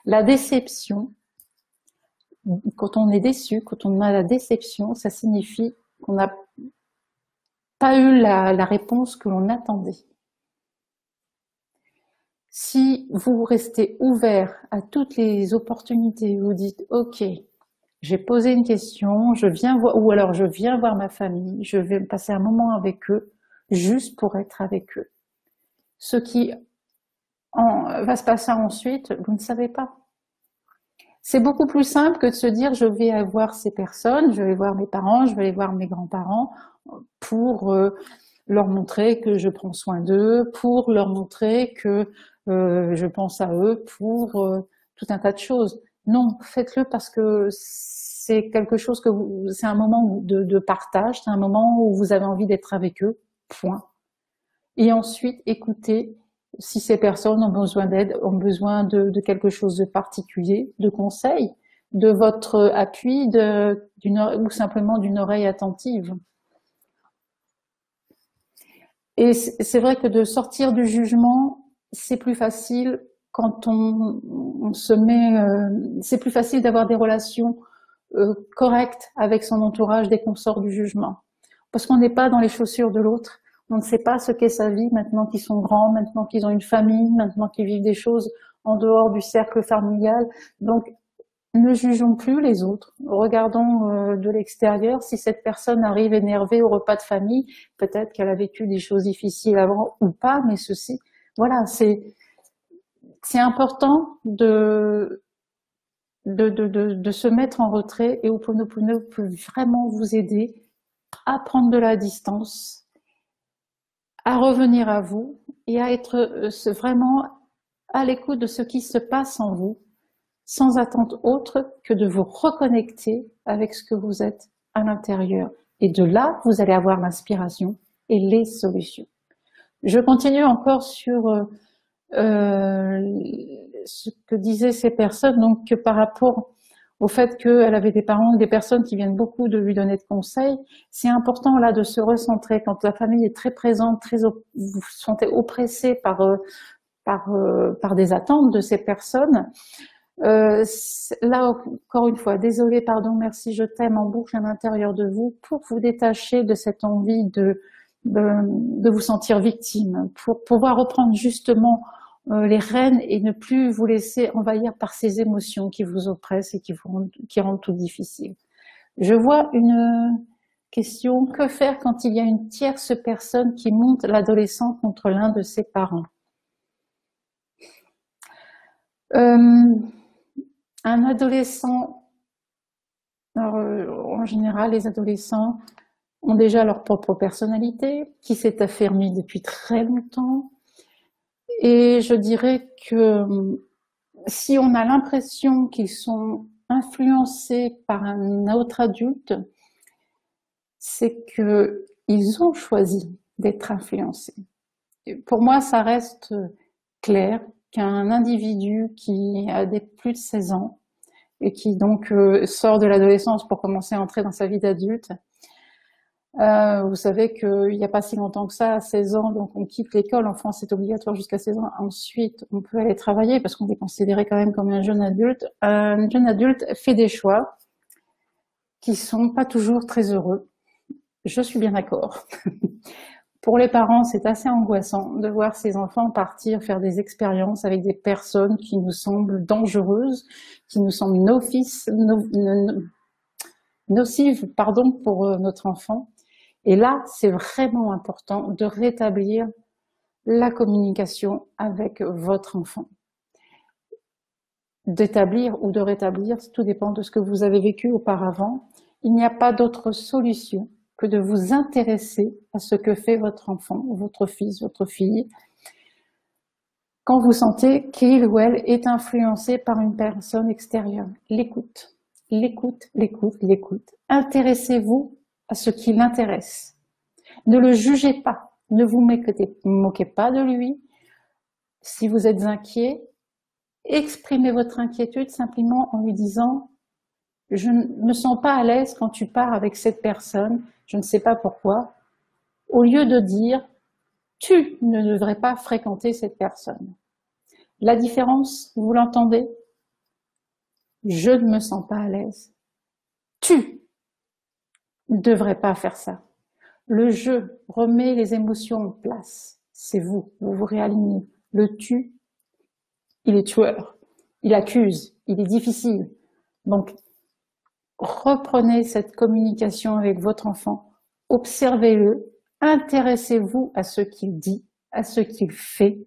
La déception, quand on est déçu, quand on a la déception, ça signifie qu'on n'a pas eu la réponse que l'on attendait. Si vous restez ouvert à toutes les opportunités, vous dites ok, j'ai posé une question, ou alors je viens voir ma famille, je vais passer un moment avec eux, juste pour être avec eux. Ce qui va se passer ensuite, vous ne savez pas. C'est beaucoup plus simple que de se dire je vais voir ces personnes, je vais voir mes parents, je vais aller voir mes grands-parents pour leur montrer que je prends soin d'eux, pour leur montrer que je pense à eux, pour tout un tas de choses. Non, faites-le parce que c'est quelque chose c'est un moment de partage, c'est un moment où vous avez envie d'être avec eux, point. Et ensuite, écoutez si ces personnes ont besoin d'aide, ont besoin de quelque chose de particulier, de conseils, de votre appui, ou simplement d'une oreille attentive. Et c'est vrai que de sortir du jugement, c'est plus facile quand on se met... c'est plus facile d'avoir des relations correctes avec son entourage dès qu'on sort du jugement. Parce qu'on n'est pas dans les chaussures de l'autre, on ne sait pas ce qu'est sa vie maintenant qu'ils sont grands, maintenant qu'ils ont une famille, maintenant qu'ils vivent des choses en dehors du cercle familial. Donc, ne jugeons plus les autres, regardons de l'extérieur. Si cette personne arrive énervée au repas de famille, peut-être qu'elle a vécu des choses difficiles avant ou pas, mais voilà, c'est important de se mettre en retrait, et Ho'oponopono peut vraiment vous aider à prendre de la distance, à revenir à vous et à être vraiment à l'écoute de ce qui se passe en vous, sans attente autre que de vous reconnecter avec ce que vous êtes à l'intérieur. Et de là, vous allez avoir l'inspiration et les solutions. Je continue encore sur ce que disaient ces personnes, donc que par rapport au fait qu'elle avait des parents, des personnes qui viennent beaucoup de lui donner de conseils, c'est important là de se recentrer. Quand la famille est très présente, vous vous sentez oppressé par des attentes de ces personnes, là encore une fois, désolé, pardon, merci, je t'aime en boucle à l'intérieur de vous, pour vous détacher de cette envie de vous sentir victime, pour pouvoir reprendre justement les rênes et ne plus vous laisser envahir par ces émotions qui vous oppressent et qui rendent tout difficile. Je vois une question, que faire quand il y a une tierce personne qui monte l'adolescent contre l'un de ses parents? Un adolescent, alors, en général, les adolescents ont déjà leur propre personnalité, qui s'est affermie depuis très longtemps. Et je dirais que si on a l'impression qu'ils sont influencés par un autre adulte, c'est qu'ils ont choisi d'être influencés. Pour moi, ça reste clair qu'un individu qui a plus de 16 ans et qui donc sort de l'adolescence pour commencer à entrer dans sa vie d'adulte, vous savez qu'il n'y a pas si longtemps que ça, à 16 ans, donc on quitte l'école, en France c'est obligatoire jusqu'à 16 ans, ensuite on peut aller travailler parce qu'on est considéré quand même comme un jeune adulte. Un jeune adulte fait des choix qui sont pas toujours très heureux, je suis bien d'accord. Pour les parents, c'est assez angoissant de voir ses enfants partir faire des expériences avec des personnes qui nous semblent dangereuses, qui nous semblent nocives, pour notre enfant. Et là, c'est vraiment important de rétablir la communication avec votre enfant. D'établir ou de rétablir, tout dépend de ce que vous avez vécu auparavant. Il n'y a pas d'autre solution que de vous intéresser à ce que fait votre enfant, votre fils, votre fille, quand vous sentez qu'il ou elle est influencé par une personne extérieure. L'écoute, l'écoute, l'écoute, l'écoute. Intéressez-vous à ce qui l'intéresse. Ne le jugez pas, ne vous moquez pas de lui. Si vous êtes inquiet, exprimez votre inquiétude simplement en lui disant « Je ne me sens pas à l'aise quand tu pars avec cette personne, je ne sais pas pourquoi », au lieu de dire « Tu ne devrais pas fréquenter cette personne ». La différence, vous l'entendez? Je ne me sens pas à l'aise. Tu ne devrais pas faire ça. Le je remet les émotions en place. C'est vous, vous vous réalignez. Le tu, il est tueur, il accuse, il est difficile. Donc, reprenez cette communication avec votre enfant, observez-le, intéressez-vous à ce qu'il dit, à ce qu'il fait.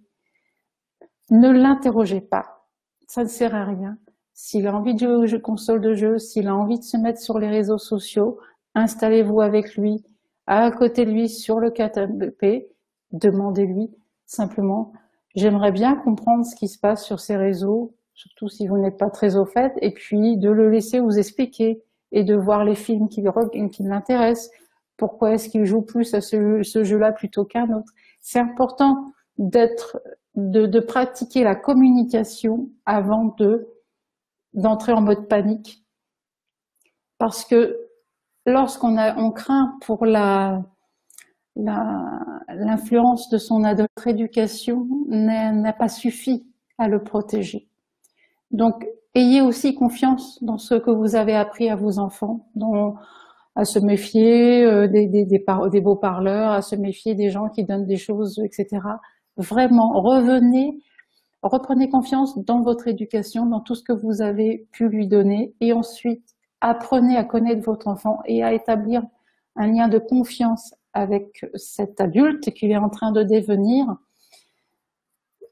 Ne l'interrogez pas, ça ne sert à rien. S'il a envie de jouer aux consoles de jeu, s'il a envie de se mettre sur les réseaux sociaux, installez-vous avec lui, à côté de lui, sur le canapé, demandez-lui simplement « J'aimerais bien comprendre ce qui se passe sur ces réseaux, surtout si vous n'êtes pas très au fait, et puis de le laisser vous expliquer et de voir les films qui l'intéressent. Pourquoi est-ce qu'il joue plus à ce jeu-là plutôt qu'un autre ?» C'est important de pratiquer la communication avant d'entrer en mode panique. Parce que lorsqu'on craint pour l'influence de notre éducation n'a pas suffi à le protéger. Donc, ayez aussi confiance dans ce que vous avez appris à vos enfants, à se méfier des beaux parleurs, à se méfier des gens qui donnent des choses, etc. Vraiment, reprenez confiance dans votre éducation, dans tout ce que vous avez pu lui donner, et ensuite, apprenez à connaître votre enfant et à établir un lien de confiance avec cet adulte qu'il est en train de devenir,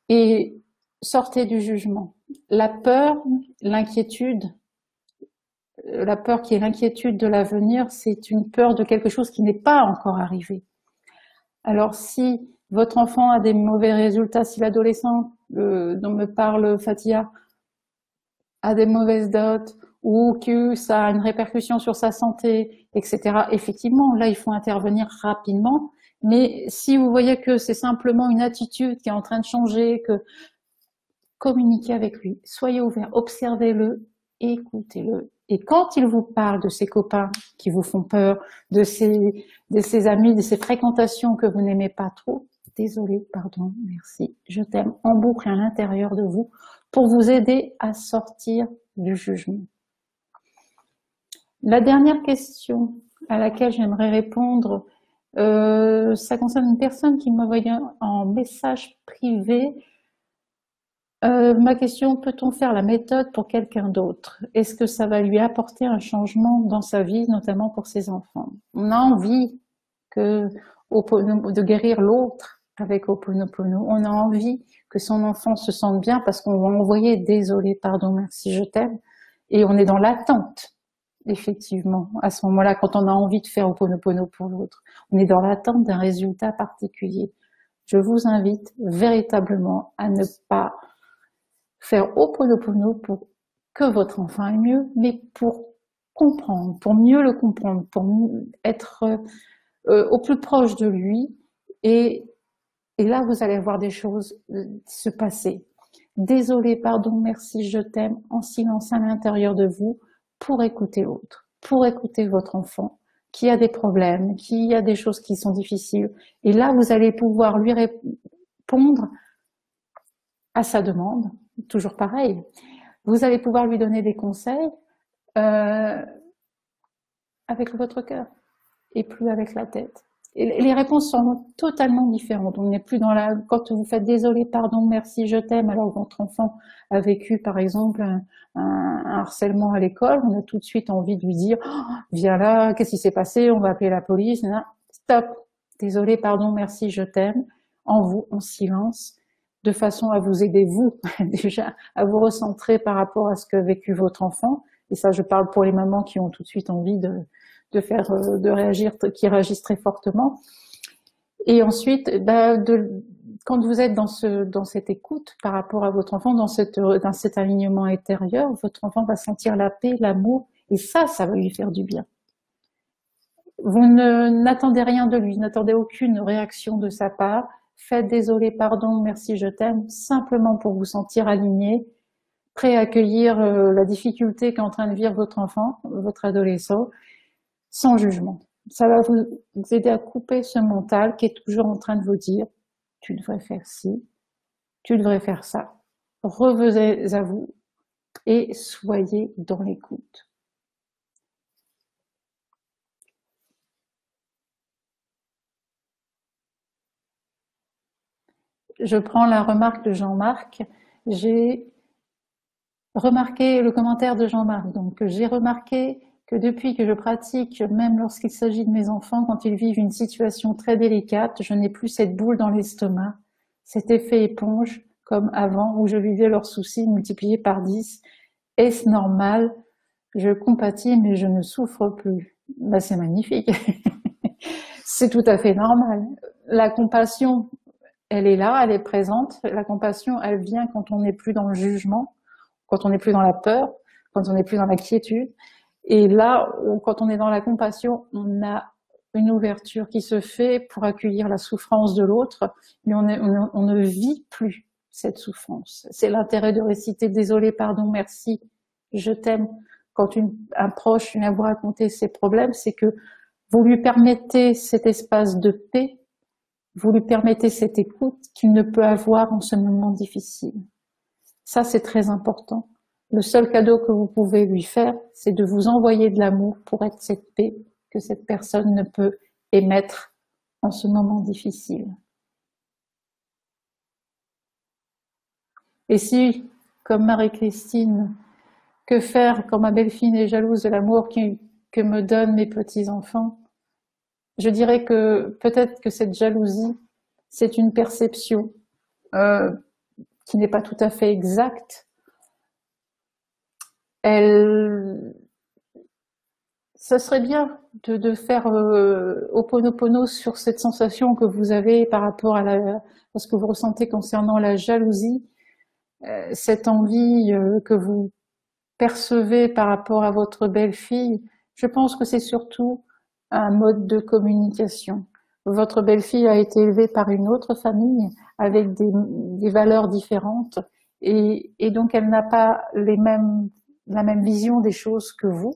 et sortez du jugement. La peur, l'inquiétude, la peur qui est l'inquiétude de l'avenir, c'est une peur de quelque chose qui n'est pas encore arrivé. Alors si votre enfant a des mauvais résultats, si l'adolescent dont me parle Fatia a des mauvaises notes, ou que ça a une répercussion sur sa santé, etc. Effectivement, là, il faut intervenir rapidement. Mais si vous voyez que c'est simplement une attitude qui est en train de changer, communiquez avec lui, soyez ouvert, observez-le, écoutez-le. Et quand il vous parle de ses copains qui vous font peur, de ses amis, de ses fréquentations que vous n'aimez pas trop, désolé, pardon, merci, je t'aime, en boucle à l'intérieur de vous, pour vous aider à sortir du jugement. La dernière question à laquelle j'aimerais répondre, ça concerne une personne qui m'a envoyé en message privé. Ma question, peut-on faire la méthode pour quelqu'un d'autre? Est-ce que ça va lui apporter un changement dans sa vie, notamment pour ses enfants? On a envie de guérir l'autre avec Ho'oponopono. On a envie que son enfant se sente bien parce qu'on va envoyer désolé, pardon, merci, je t'aime. Et on est dans l'attente, effectivement, à ce moment-là, quand on a envie de faire Ho'oponopono pour l'autre. On est dans l'attente d'un résultat particulier. Je vous invite véritablement à ne pas faire Ho'oponopono pour que votre enfant aille mieux, mais pour comprendre, pour mieux le comprendre, pour être au plus proche de lui, et là vous allez voir des choses se passer. Désolé, pardon, merci, je t'aime, en silence à l'intérieur de vous, pour écouter l'autre, pour écouter votre enfant, qui a des problèmes, qui a des choses qui sont difficiles, et là vous allez pouvoir lui répondre à sa demande, toujours pareil. Vous allez pouvoir lui donner des conseils avec votre cœur et plus avec la tête. Et les réponses sont totalement différentes. On n'est plus dans la... Quand vous faites désolé, pardon, merci, je t'aime, alors que votre enfant a vécu par exemple un harcèlement à l'école, on a tout de suite envie de lui dire oh, viens là, qu'est-ce qui s'est passé, on va appeler la police. Non, stop, désolé, pardon, merci, je t'aime, en vous, en silence, de façon à vous aider, vous, déjà, à vous recentrer par rapport à ce qu'a vécu votre enfant. Et ça, je parle pour les mamans qui ont tout de suite envie de réagir, qui réagissent très fortement. Et ensuite, quand vous êtes dans cette écoute par rapport à votre enfant, dans cet alignement intérieur, votre enfant va sentir la paix, l'amour, et ça va lui faire du bien. Vous n'attendez rien de lui, n'attendez aucune réaction de sa part. Faites désolé, pardon, merci, je t'aime, simplement pour vous sentir aligné, prêt à accueillir la difficulté qu'est en train de vivre votre enfant, votre adolescent, sans jugement. Ça va vous aider à couper ce mental qui est toujours en train de vous dire « tu devrais faire ci, tu devrais faire ça ». Revenez à vous et soyez dans l'écoute. Je prends la remarque de Jean-Marc. J'ai remarqué le commentaire de Jean-Marc. Donc, j'ai remarqué que depuis que je pratique, même lorsqu'il s'agit de mes enfants, quand ils vivent une situation très délicate, je n'ai plus cette boule dans l'estomac, cet effet éponge, comme avant, où je vivais leurs soucis multipliés par 10. Est-ce normal? Je compatis, mais je ne souffre plus. Ben, c'est magnifique. C'est tout à fait normal. La compassion, elle est là, elle est présente. La compassion, elle vient quand on n'est plus dans le jugement, quand on n'est plus dans la peur, quand on n'est plus dans la quiétude. Et là, quand on est dans la compassion, on a une ouverture qui se fait pour accueillir la souffrance de l'autre, mais on ne vit plus cette souffrance. C'est l'intérêt de réciter « désolé, pardon, merci, je t'aime ». Quand un proche vient vous raconter ses problèmes, c'est que vous lui permettez cet espace de paix, vous lui permettez cette écoute qu'il ne peut avoir en ce moment difficile. Ça, c'est très important. Le seul cadeau que vous pouvez lui faire, c'est de vous envoyer de l'amour pour être cette paix que cette personne ne peut émettre en ce moment difficile. Et si, comme Marie-Christine, que faire quand ma belle-fille est jalouse de l'amour que me donnent mes petits-enfants? Je dirais que peut-être que cette jalousie, c'est une perception qui n'est pas tout à fait exacte. Ça serait bien de faire Ho'oponopono sur cette sensation que vous avez par rapport à ce que vous ressentez concernant la jalousie, cette envie que vous percevez par rapport à votre belle-fille. Je pense que c'est surtout un mode de communication. Votre belle-fille a été élevée par une autre famille avec des valeurs différentes et donc elle n'a pas la même vision des choses que vous.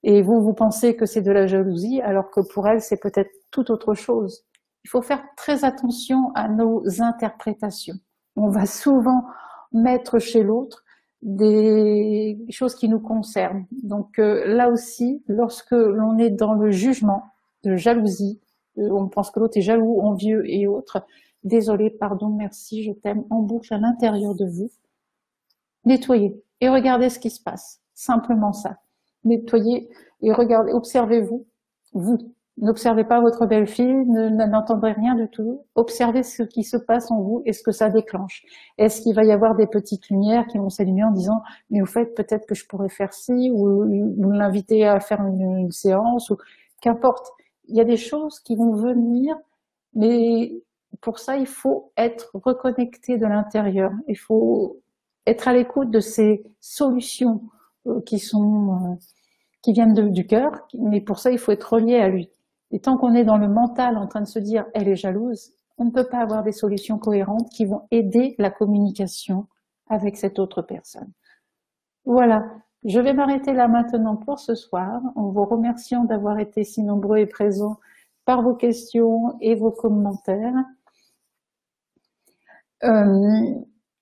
Et vous pensez que c'est de la jalousie alors que pour elle c'est peut-être tout autre chose. Il faut faire très attention à nos interprétations. On va souvent mettre chez l'autre des choses qui nous concernent. Donc là aussi, lorsque l'on est dans le jugement de jalousie, on pense que l'autre est jaloux, envieux et autres, désolé, pardon, merci, je t'aime en boucle à l'intérieur de vous. Nettoyez et regardez ce qui se passe. Simplement ça. Nettoyez et regardez, observez-vous. Vous. N'observez pas votre belle-fille, n'entendrez rien du tout. Observez ce qui se passe en vous et ce que ça déclenche. Est-ce qu'il va y avoir des petites lumières qui vont s'allumer en disant « mais au fait, peut-être que je pourrais faire ci » ou l'inviter à faire une séance ou qu'importe. Il y a des choses qui vont venir, mais pour ça, il faut être reconnecté de l'intérieur. Il faut être à l'écoute de ces solutions qui viennent du cœur, mais pour ça, il faut être relié à lui. Et tant qu'on est dans le mental en train de se dire « elle est jalouse », on ne peut pas avoir des solutions cohérentes qui vont aider la communication avec cette autre personne. Voilà, je vais m'arrêter là maintenant pour ce soir, en vous remerciant d'avoir été si nombreux et présents par vos questions et vos commentaires.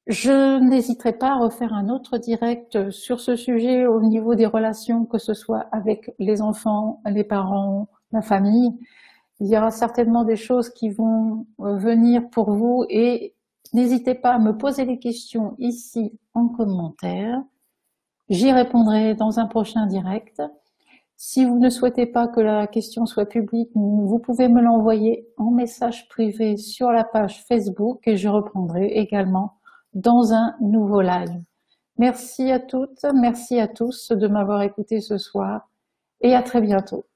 Je n'hésiterai pas à refaire un autre direct sur ce sujet au niveau des relations, que ce soit avec les enfants, les parents, la famille. Il y aura certainement des choses qui vont venir pour vous et n'hésitez pas à me poser les questions ici en commentaire. J'y répondrai dans un prochain direct. Si vous ne souhaitez pas que la question soit publique, vous pouvez me l'envoyer en message privé sur la page Facebook et je reprendrai également dans un nouveau live. Merci à toutes, merci à tous de m'avoir écouté ce soir et à très bientôt.